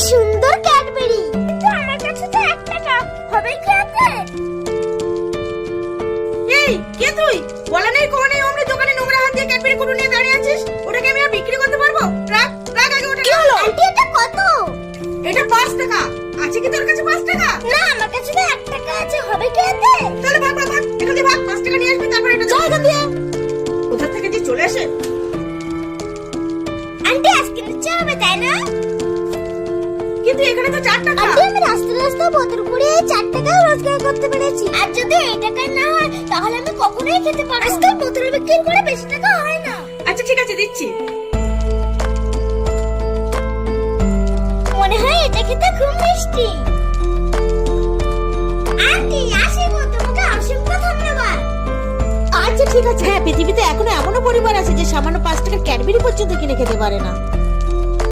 সুন্দর ক্যাডবেরি, কিন্তু আমার কাছে তো 1 টাকা, হবে কি এতে? এই কে তুই? বলা নেই কোয়া নেই, অমনি দোকানে নোংরা হাত দিয়ে ক্যাডবেরি কুটু নিয়ে দাঁড়িয়ে আছিস। ওটাকে আমি আর বিক্রি করতে পারবো? রাখ রাখ আগে ওটা। কি হলো আন্টি, এটা কত? এটা 5 টাকা। আছে কি তোর কাছে 5 টাকা? না, আমার কাছে তো 1 টাকা আছে, হবে কি এতে? তাহলে ভাগ ভাগ ভাগ, এখান থেকে ভাগ। 5 টাকা নিয়ে আসবি, তারপর এটা চল এখান দিয়ে। কোথা থেকে যে চলে আসে। আন্টি আজকে নিচে হবে তাই না? কিন্তু এখানে তো 4 টাকা। আন্টি আমি রাস্তা রাস্তা বোতল পুড়ে 4 টাকা রোজগার করতে পেরেছি, আর যদি এই টাকায় না হয় তাহলে আমি কখনোই খেতে পারবো না। আজকাল বোতল বিক্রি করে বেশি টাকা হয় না। আচ্ছা ঠিক আছে, দিচ্ছি। মনে হয় এটা খেতে খুব মিষ্টি। আন্টি আসিবো, তোমাকে অসংখ্য ধন্যবাদ। আচ্ছা ঠিক আছে। হ্যাঁ, পৃথিবীতে এখনো এমনও পরিবার আছে যে সামান্য 5 টাকার ক্যাডবেরি পর্যন্ত কিনে খেতে পারে না।